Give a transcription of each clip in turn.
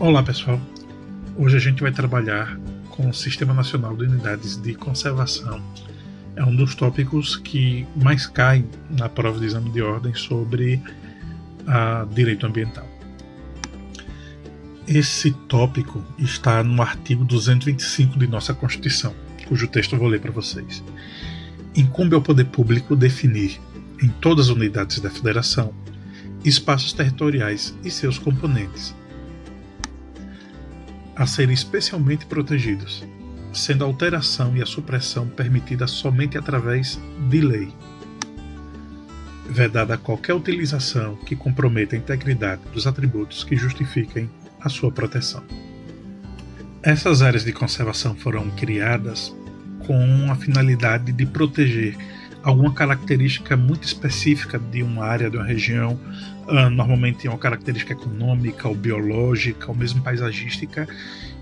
Olá pessoal, hoje a gente vai trabalhar com o Sistema Nacional de Unidades de Conservação. É um dos tópicos que mais cai na prova de exame de ordem sobre direito ambiental. Esse tópico está no artigo 225 de nossa Constituição, cujo texto eu vou ler para vocês. Incumbe ao poder público definir, em todas as unidades da Federação, espaços territoriais e seus componentes, a serem especialmente protegidos, sendo a alteração e a supressão permitida somente através de lei. Vedada qualquer utilização que comprometa a integridade dos atributos que justifiquem a sua proteção. Essas áreas de conservação foram criadas com a finalidade de proteger alguma característica muito específica de uma área, de uma região, normalmente é uma característica econômica ou biológica ou mesmo paisagística,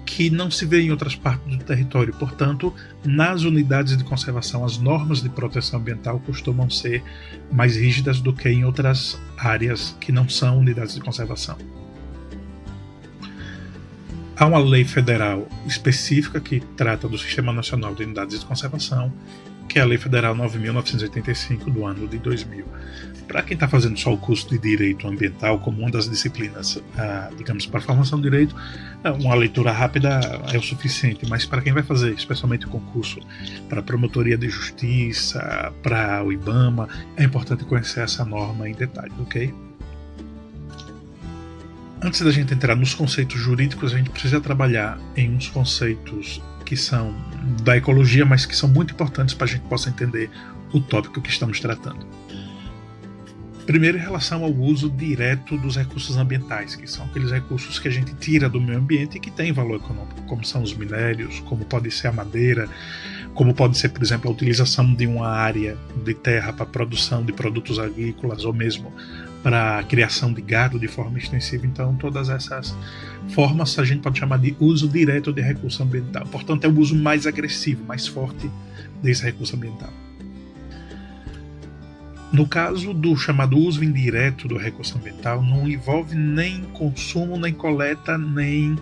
que não se vê em outras partes do território. Portanto, nas unidades de conservação, as normas de proteção ambiental costumam ser mais rígidas do que em outras áreas que não são unidades de conservação. Há uma lei federal específica que trata do Sistema Nacional de Unidades de Conservação, que é a Lei Federal 9.985 do ano de 2000. Para quem está fazendo só o curso de Direito Ambiental como uma das disciplinas, digamos, para a formação de Direito, uma leitura rápida é o suficiente, mas para quem vai fazer, especialmente o concurso para a Promotoria de Justiça, para o IBAMA, é importante conhecer essa norma em detalhes, ok? Antes da gente entrar nos conceitos jurídicos, a gente precisa trabalhar em uns conceitos que são da ecologia, mas que são muito importantes para a gente possa entender o tópico que estamos tratando. Primeiro, em relação ao uso direto dos recursos ambientais, que são aqueles recursos que a gente tira do meio ambiente e que têm valor econômico, como são os minérios, como pode ser a madeira, como pode ser, por exemplo, a utilização de uma área de terra para a produção de produtos agrícolas ou mesmo para a criação de gado de forma extensiva. Então, todas essas formas a gente pode chamar de uso direto de recurso ambiental. Portanto, é o uso mais agressivo, mais forte desse recurso ambiental. No caso do chamado uso indireto do recurso ambiental, não envolve nem consumo, nem coleta, nem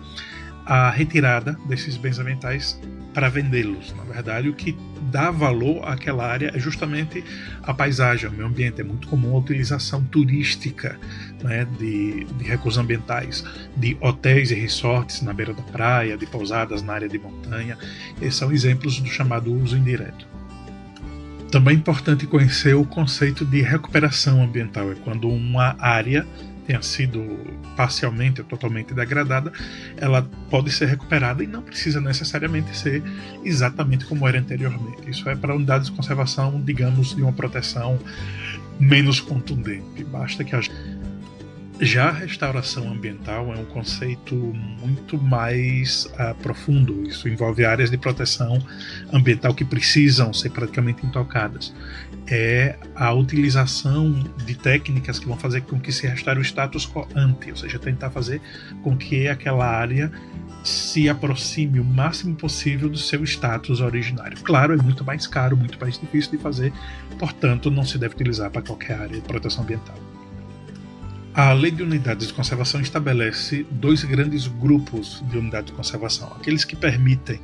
a retirada desses bens ambientais para vendê-los. Na verdade, o que dá valor àquela área é justamente a paisagem, o meio ambiente. É muito comum a utilização turística, né, de recursos ambientais, de hotéis e resorts na beira da praia, de pousadas na área de montanha. Esses são exemplos do chamado uso indireto. Também é importante conhecer o conceito de recuperação ambiental. É quando uma área tenha sido parcialmente ou totalmente degradada, ela pode ser recuperada e não precisa necessariamente ser exatamente como era anteriormente. Isso é para unidades de conservação, digamos, de uma proteção menos contundente. Basta que Já a restauração ambiental é um conceito muito mais profundo. Isso envolve áreas de proteção ambiental que precisam ser praticamente intocadas. É a utilização de técnicas que vão fazer com que se restaure o status quo ante, ou seja, tentar fazer com que aquela área se aproxime o máximo possível do seu status originário. Claro, é muito mais caro, muito mais difícil de fazer, portanto não se deve utilizar para qualquer área de proteção ambiental. A Lei de Unidades de Conservação estabelece dois grandes grupos de unidades de conservação: aqueles que permitem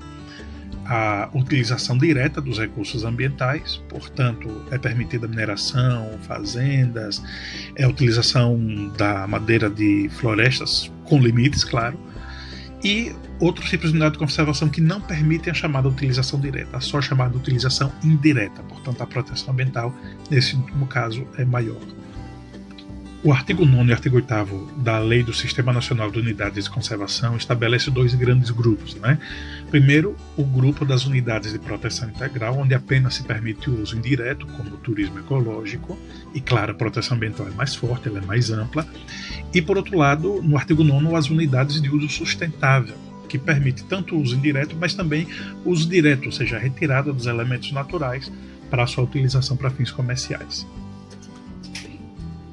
a utilização direta dos recursos ambientais, portanto é permitida a mineração, fazendas, a utilização da madeira de florestas, com limites, claro, e outros tipos de unidade de conservação que não permitem a chamada utilização direta, a só chamada utilização indireta, portanto a proteção ambiental nesse último caso é maior. O artigo 9º e o artigo 8º da Lei do Sistema Nacional de Unidades de Conservação estabelece dois grandes grupos, né? Primeiro, o grupo das unidades de proteção integral, onde apenas se permite o uso indireto, como o turismo ecológico, e claro, a proteção ambiental é mais forte, ela é mais ampla. E por outro lado, no artigo 9º, as unidades de uso sustentável, que permite tanto o uso indireto, mas também o uso direto, ou seja, a retirada dos elementos naturais para a sua utilização para fins comerciais.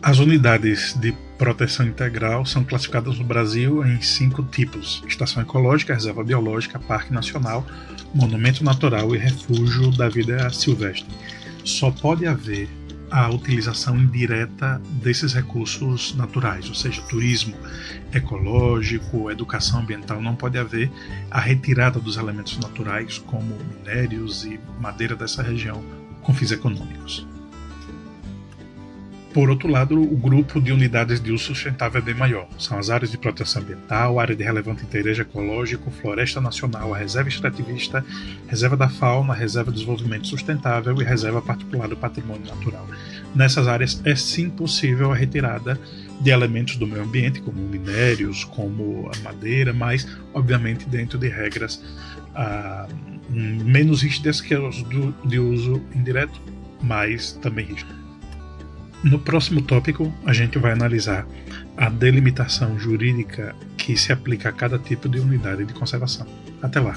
As unidades de proteção integral são classificadas no Brasil em 5 tipos: estação ecológica, reserva biológica, parque nacional, monumento natural e refúgio da vida silvestre. Só pode haver a utilização indireta desses recursos naturais, ou seja, turismo ecológico, educação ambiental. Não pode haver a retirada dos elementos naturais, como minérios e madeira dessa região, com fins econômicos. Por outro lado, o grupo de unidades de uso sustentável é bem maior. São as áreas de proteção ambiental, área de relevante interesse ecológico, floresta nacional, a reserva extrativista, reserva da fauna, reserva de desenvolvimento sustentável e reserva particular do patrimônio natural. Nessas áreas é sim possível a retirada de elementos do meio ambiente, como minérios, como a madeira, mas obviamente dentro de regras menos rígidas que as de uso indireto, mas também rígidas. No próximo tópico, a gente vai analisar a delimitação jurídica que se aplica a cada tipo de unidade de conservação. Até lá!